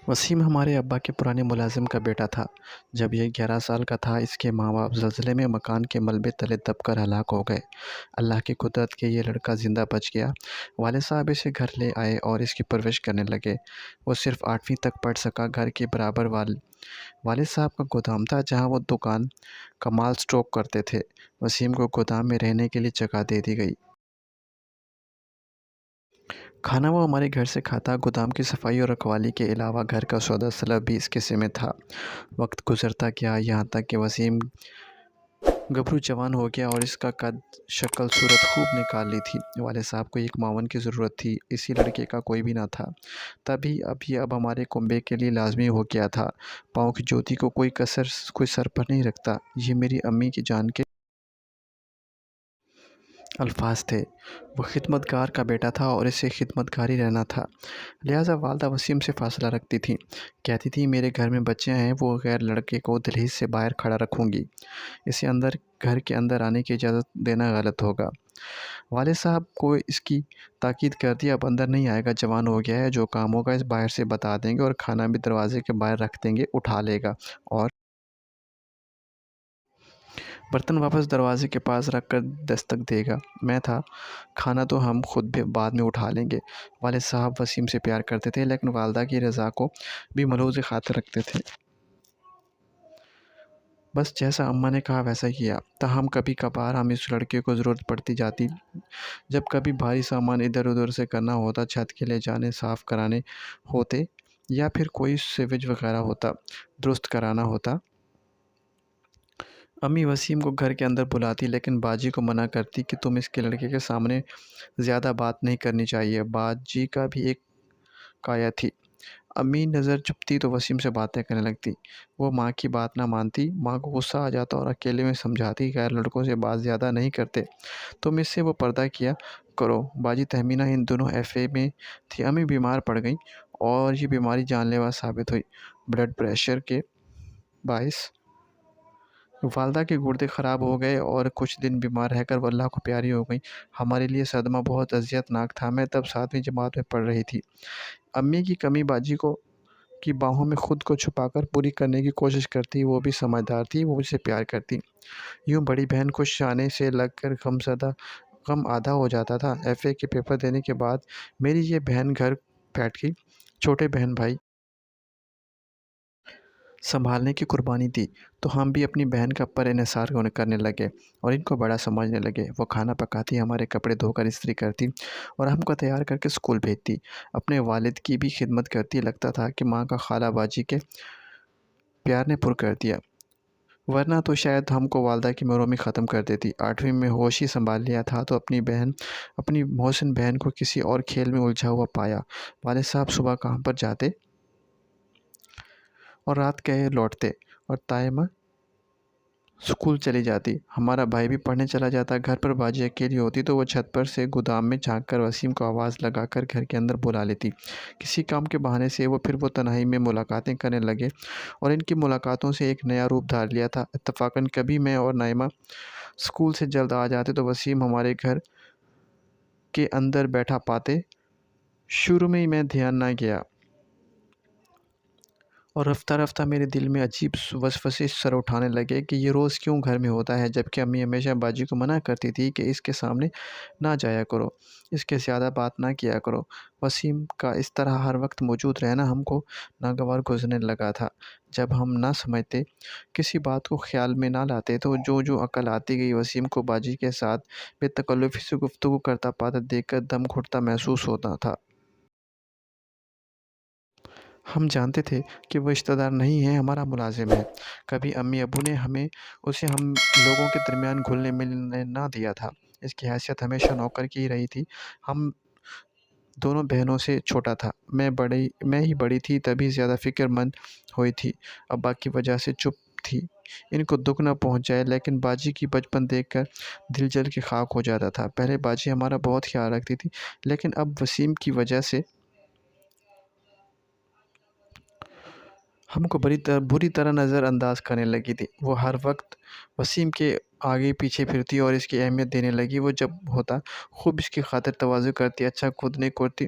وسیم ہمارے ابا کے پرانے ملازم کا بیٹا تھا۔ جب یہ 11 سال کا تھا اس کے ماں باپ زلزلے میں مکان کے ملبے تلے دب کر ہلاک ہو گئے۔ اللہ کی قدرت کہ یہ لڑکا زندہ بچ گیا۔ والد صاحب اسے گھر لے آئے اور اس کی پرورش کرنے لگے۔ وہ صرف 8ویں تک پڑھ سکا۔ گھر کے برابر والد صاحب کا گودام تھا جہاں وہ دکان کا مال سٹاک کرتے تھے۔ وسیم کو گودام میں رہنے کے لیے جگہ دے دی گئی۔ کھانا وہ ہمارے گھر سے کھاتا۔ گودام کی صفائی اور رکھوالی کے علاوہ گھر کا سودا سلب بھی اس کے ذمہ تھا۔ وقت گزرتا گیا یہاں تک کہ وسیم گبرو جوان ہو گیا اور اس کا قد شکل صورت خوب نکال لی تھی۔ والد صاحب کو ایک معاون کی ضرورت تھی۔ اسی لڑکے کا کوئی بھی نہ تھا۔ تبھی اب ہمارے کنبے کے لیے لازمی ہو گیا تھا۔ پاؤں کی جوتی کو کوئی سر پر نہیں رکھتا، یہ میری امی کی جان کے الفاظ تھے۔ وہ خدمت گار کا بیٹا تھا اور اسے خدمت گار ہی رہنا تھا۔ لہٰذا والدہ وسیم سے فاصلہ رکھتی تھیں۔ کہتی تھیں میرے گھر میں بچے ہیں، وہ غیر لڑکے کو دہلیز سے باہر کھڑا رکھوں گی، اسے گھر کے اندر آنے کی اجازت دینا غلط ہوگا۔ والد صاحب کو اس کی تاکید کر دی، اب اندر نہیں آئے گا، جوان ہو گیا ہے، جو کام ہوگا اس باہر سے بتا دیں گے، اور کھانا بھی دروازے کے باہر رکھ دیں گے، اٹھا لے گا، اور برتن واپس دروازے کے پاس رکھ کر دستک دے گا۔ میں تھا، کھانا تو ہم خود بھی بعد میں اٹھا لیں گے۔ والد صاحب وسیم سے پیار کرتے تھے لیکن والدہ کی رضا کو بھی ملحوظ خاطر رکھتے تھے۔ بس جیسا اماں نے کہا ویسا کیا۔ تاہم کبھی کبھار ہم اس لڑکے کو ضرورت پڑتی جاتی۔ جب کبھی بھاری سامان ادھر ادھر سے کرنا ہوتا، چھت کے لے جانے، صاف کرانے ہوتے، یا پھر کوئی سوئچ وغیرہ ہوتا درست کرانا ہوتا، امی وسیم کو گھر کے اندر بلاتی لیکن باجی کو منع کرتی کہ تم اس کے لڑکے کے سامنے زیادہ بات نہیں کرنی چاہیے۔ باجی کا بھی ایک کایا تھی۔ امی نظر چپتی تو وسیم سے باتیں کرنے لگتی۔ وہ ماں کی بات نہ مانتی۔ ماں کو غصہ آ جاتا اور اکیلے میں سمجھاتی غیر لڑکوں سے بات زیادہ نہیں کرتے، تم اس سے وہ پردہ کیا کرو۔ باجی تہمینہ ان دنوں FA میں تھی۔ امی بیمار پڑ گئیں اور یہ بیماری جان لیوا ثابت ہوئی۔ بلڈ پریشر کے باعث والدہ کے گردے خراب ہو گئے اور کچھ دن بیمار رہ کر وہ اللہ کو پیاری ہو گئیں۔ ہمارے لیے صدمہ بہت اذیت ناک تھا۔ میں تب 7ویں جماعت میں پڑھ رہی تھی۔ امی کی کمی باجی کی باہوں میں خود کو چھپا کر پوری کرنے کی کوشش کرتی۔ وہ بھی سمجھدار تھی، وہ مجھ سے پیار کرتی۔ یوں بڑی بہن کو شانے سے لگ کر غم آدھا ہو جاتا تھا۔ FA کے پیپر دینے کے بعد میری یہ بہن گھر بیٹھ گئی۔ چھوٹے بہن بھائی سنبھالنے کی قربانی دی تو ہم بھی اپنی بہن کا پر انحصار کرنے لگے اور ان کو بڑا سمجھنے لگے۔ وہ کھانا پکاتی، ہمارے کپڑے دھو کر استری کرتی اور ہم کو تیار کر کے اسکول بھیجتی۔ اپنے والد کی بھی خدمت کرتی۔ لگتا تھا کہ ماں کا خالہ باجی کے پیار نے پر کر دیا، ورنہ تو شاید ہم کو والدہ کی محرومی ختم کر دیتی۔ 8ویں میں ہوش ہی سنبھال لیا تھا تو اپنی محسن بہن کو کسی اور کھیل میں الجھا ہوا پایا۔ والد صاحب صبح کام پر جاتے اور رات کہے لوٹتے اور طائمہ اسکول چلی جاتی۔ ہمارا بھائی بھی پڑھنے چلا جاتا۔ گھر پر باجی اکیلی ہوتی تو وہ چھت پر سے گودام میں جھانک کر وسیم کو آواز لگا کر گھر کے اندر بلا لیتی۔ کسی کام کے بہانے سے پھر وہ تنہائی میں ملاقاتیں کرنے لگے اور ان کی ملاقاتوں سے ایک نیا روپ دھار لیا تھا۔ اتفاقاً کبھی میں اور نائمہ اسکول سے جلد آ جاتے تو وسیم ہمارے گھر کے اندر بیٹھا پاتے۔ شروع میں میں دھیان نہ گیا اور رفتہ رفتہ میرے دل میں عجیب وسوسے سر اٹھانے لگے کہ یہ روز کیوں گھر میں ہوتا ہے، جبکہ امی ہمیشہ باجی کو منع کرتی تھی کہ اس کے سامنے نہ جایا کرو، اس کے زیادہ بات نہ کیا کرو۔ وسیم کا اس طرح ہر وقت موجود رہنا ہم کو ناگوار گزرنے لگا تھا۔ جب ہم نہ سمجھتے، کسی بات کو خیال میں نہ لاتے تو جو عقل آتی گئی، وسیم کو باجی کے ساتھ بے تکلفی سے گفتگو کرتا پاتا دیکھ کر دم گھٹتا محسوس ہوتا تھا۔ ہم جانتے تھے کہ وہ رشتہ دار نہیں ہے، ہمارا ملازم ہے۔ کبھی امی ابو نے اسے ہم لوگوں کے درمیان گھلنے ملنے نہ دیا تھا۔ اس کی حیثیت ہمیشہ نوکر کی ہی رہی تھی۔ ہم دونوں بہنوں سے چھوٹا تھا۔ میں ہی بڑی تھی، تبھی زیادہ فکر مند ہوئی تھی۔ ابا کی وجہ سے چپ تھی، ان کو دکھ نہ پہنچ جائے، لیکن باجی کی بچپن دیکھ کر دل جل کے خاک ہو جاتا تھا۔ پہلے باجی ہمارا بہت خیال رکھتی تھی، لیکن اب وسیم کی وجہ سے ہم کو بری طرح نظر انداز کرنے لگی تھی۔ وہ ہر وقت وسیم کے آگے پیچھے پھرتی اور اس کی اہمیت دینے لگی۔ وہ جب ہوتا خوب اس کی خاطر تواضع کرتی، اچھا خود نہیں کرتی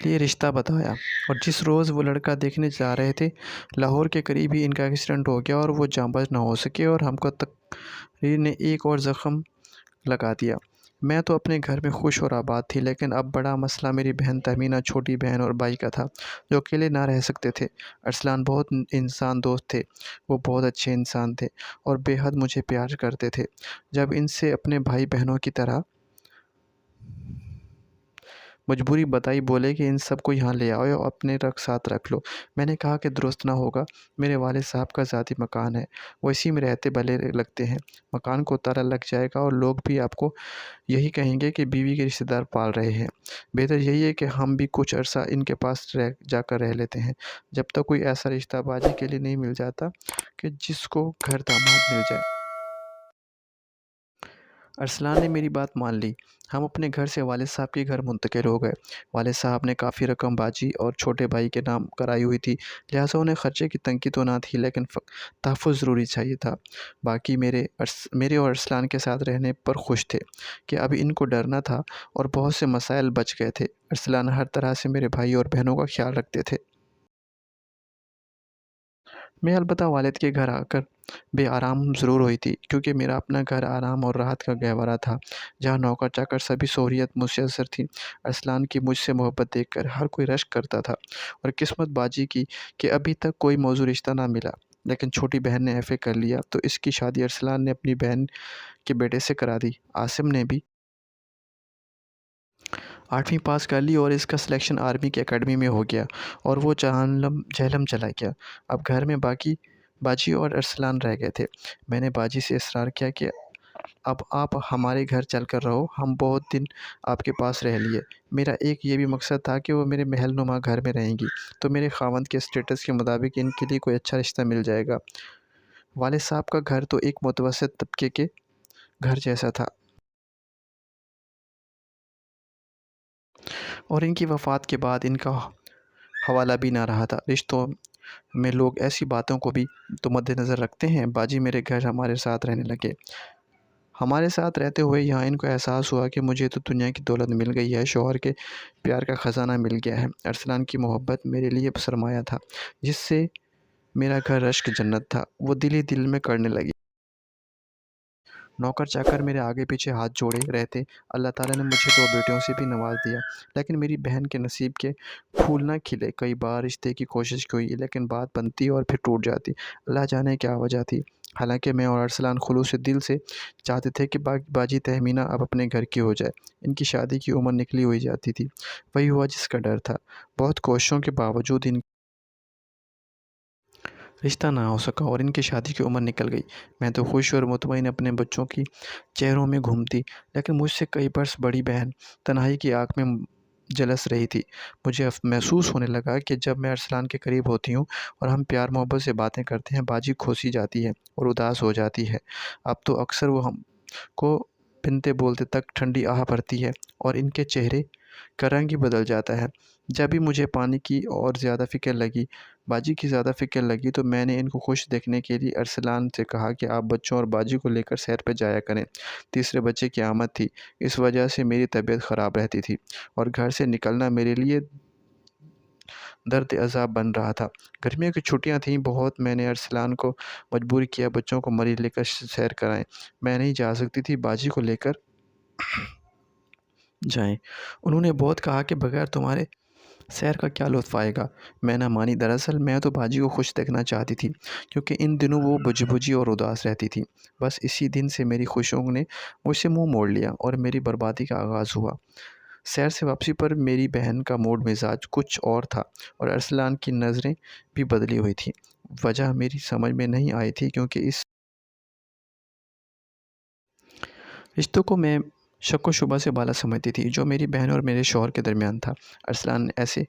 لیے رشتہ بتایا، اور جس روز وہ لڑکا دیکھنے جا رہے تھے، لاہور کے قریب ہی ان کا ایکسیڈنٹ ہو گیا اور وہ جاں بحث نہ ہو سکے اور ہم کو تقریر نے ایک اور زخم لگا دیا۔ میں تو اپنے گھر میں خوش اور آباد تھی، لیکن اب بڑا مسئلہ میری بہن تہمینہ، چھوٹی بہن اور بھائی کا تھا، جو اکیلے نہ رہ سکتے تھے۔ ارسلان بہت انسان دوست تھے، وہ بہت اچھے انسان تھے اور بے حد مجھے پیار کرتے تھے۔ جب ان سے اپنے بھائی بہنوں کی طرح مجبوری بتائی، بولے کہ ان سب کو یہاں لے آؤ اور اپنے ساتھ رکھ لو۔ میں نے کہا کہ درست نہ ہوگا، میرے والد صاحب کا ذاتی مکان ہے، وہ اسی میں رہتے بھلے لگتے ہیں، مکان کو تالا لگ جائے گا اور لوگ بھی آپ کو یہی کہیں گے کہ بیوی کے رشتہ دار پال رہے ہیں۔ بہتر یہی ہے کہ ہم بھی کچھ عرصہ ان کے پاس جا کر رہ لیتے ہیں، جب تک کوئی ایسا رشتہ باجی کے لیے نہیں مل جاتا کہ جس کو گھر داماد مل جائے۔ ارسلان نے میری بات مان لی۔ ہم اپنے گھر سے والد صاحب کے گھر منتقل ہو گئے۔ والد صاحب نے کافی رقم باجی اور چھوٹے بھائی کے نام کرائی ہوئی تھی، لہٰذا انہیں خرچے کی تنگی تو نہ تھی، لیکن تحفظ ضروری چاہیے تھا۔ باقی میرے اور ارسلان کے ساتھ رہنے پر خوش تھے کہ اب ان کو ڈرنا تھا اور بہت سے مسائل بچ گئے تھے۔ ارسلان ہر طرح سے میرے بھائی اور بہنوں کا خیال رکھتے تھے۔ میں البتہ والد کے گھر آ کر بے آرام ضرور ہوئی تھی، کیونکہ میرا اپنا گھر آرام اور راحت کا گہوارہ تھا، جہاں نوکر چاکر سبھی سہولیت میسر تھی۔ ارسلان کی مجھ سے محبت دیکھ کر ہر کوئی رشک کرتا تھا، اور قسمت باجی کی کہ ابھی تک کوئی موزوں رشتہ نہ ملا۔ لیکن چھوٹی بہن نے ایف اے کر لیا تو اس کی شادی ارسلان نے اپنی بہن کے بیٹے سے کرا دی۔ عاصم نے بھی 8ویں پاس کر لی اور اس کا سلیکشن آرمی کی اکیڈمی میں ہو گیا اور وہ جہلم چلا گیا۔ اب گھر میں باجی اور ارسلان رہ گئے تھے۔ میں نے باجی سے اصرار کیا کہ اب آپ ہمارے گھر چل کر رہو، ہم بہت دن آپ کے پاس رہ لیے۔ میرا ایک یہ بھی مقصد تھا کہ وہ میرے محل نما گھر میں رہیں گی تو میرے خاوند کے اسٹیٹس کے مطابق ان کے لیے کوئی اچھا رشتہ مل جائے گا۔ والد صاحب کا گھر تو ایک متوسط طبقے کے گھر جیسا تھا، اور ان کی وفات کے بعد ان کا حوالہ بھی نہ رہا تھا۔ رشتوں میں لوگ ایسی باتوں کو بھی تو مد نظر رکھتے ہیں۔ باجی میرے گھر ہمارے ساتھ رہنے لگے۔ ہمارے ساتھ رہتے ہوئے یہاں ان کو احساس ہوا کہ مجھے تو دنیا کی دولت مل گئی ہے، شوہر کے پیار کا خزانہ مل گیا ہے۔ ارسلان کی محبت میرے لیے سرمایہ تھا، جس سے میرا گھر رشک جنت تھا، وہ دل ہی دل میں کرنے لگی۔ نوکر چاکر میرے آگے پیچھے ہاتھ جوڑے رہتے۔ اللہ تعالیٰ نے مجھے 2 بیٹیوں سے بھی نواز دیا، لیکن میری بہن کے نصیب کے پھول نہ کھلے۔ کئی بار رشتے کی کوشش کی ہوئی، لیکن بات بنتی اور پھر ٹوٹ جاتی، اللہ جانے کیا وجہ تھی۔ حالانکہ میں اور ارسلان خلوص دل سے چاہتے تھے کہ باجی تہمینہ اب اپنے گھر کی ہو جائے۔ ان کی شادی کی عمر نکلی ہوئی جاتی تھی، وہی ہوا جس کا ڈر تھا۔ بہت کوششوں کے باوجود ان رشتہ نہ ہو سکا اور ان کی شادی کی عمر نکل گئی۔ میں تو خوش اور مطمئن اپنے بچوں کی چہروں میں گھومتی، لیکن مجھ سے کئی برس بڑی بہن تنہائی کی آگ میں جلس رہی تھی۔ مجھے محسوس ہونے لگا کہ جب میں ارسلان کے قریب ہوتی ہوں اور ہم پیار محبت سے باتیں کرتے ہیں، باجی کھوسی جاتی ہے اور اداس ہو جاتی ہے۔ اب تو اکثر وہ ہم کو بنتے بولتے تک ٹھنڈی آہ بھرتی ہے اور ان کے چہرے کا رنگ ہی بدل جاتا ہے۔ جب بھی مجھے پانی کی اور زیادہ فکر لگی، باجی کی زیادہ فکر لگی، تو میں نے ان کو خوش دیکھنے کے لیے ارسلان سے کہا کہ آپ بچوں اور باجی کو لے کر سیر پہ جایا کریں۔ تیسرے بچے کی آمد تھی، اس وجہ سے میری طبیعت خراب رہتی تھی اور گھر سے نکلنا میرے لیے درد عذاب بن رہا تھا۔ گرمیوں کی چھٹیاں تھیں بہت، میں نے ارسلان کو مجبور کیا بچوں کو مریض لے کر سیر کرائیں۔ میں نہیں جا سکتی تھی، باجی کو لے کر جائیں۔ انہوں نے بہت کہا کہ بغیر تمہارے سیر کا کیا لطف آئے گا۔ میں نہ مانی۔ دراصل میں تو باجی کو خوش دیکھنا چاہتی تھی، کیونکہ ان دنوں وہ بجھی اور اداس رہتی تھی۔ بس اسی دن سے میری خوشیوں نے مجھ سے منہ موڑ لیا اور میری بربادی کا آغاز ہوا۔ سیر سے واپسی پر میری بہن کا موڈ مزاج کچھ اور تھا اور ارسلان کی نظریں بھی بدلی ہوئی تھیں۔ وجہ میری سمجھ میں نہیں آئی تھی، کیونکہ اس رشتوں کو میں شک و شبہ سے بالا سمجھتی تھی، جو میری بہن اور میرے شوہر کے درمیان تھا۔ ارسلان ایسے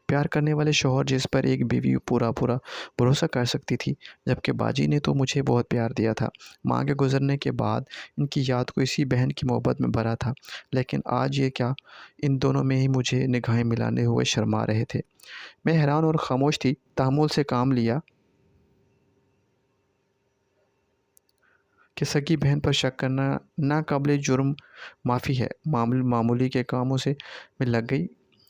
پیار کرنے والے شوہر جس پر ایک بیوی پورا بھروسہ کر سکتی تھی، جبکہ باجی نے تو مجھے بہت پیار دیا تھا۔ ماں کے گزرنے کے بعد ان کی یاد کو اسی بہن کی محبت میں بھرا تھا، لیکن آج یہ کیا، ان دونوں میں ہی مجھے نگاہیں ملانے ہوئے شرما رہے تھے۔ میں حیران اور خاموش تھی، تحمل سے کام لیا کہ سگی بہن پر شک کرنا ناقابل جرم معافی ہے۔ معمولی کے کاموں سے میں لگ گئی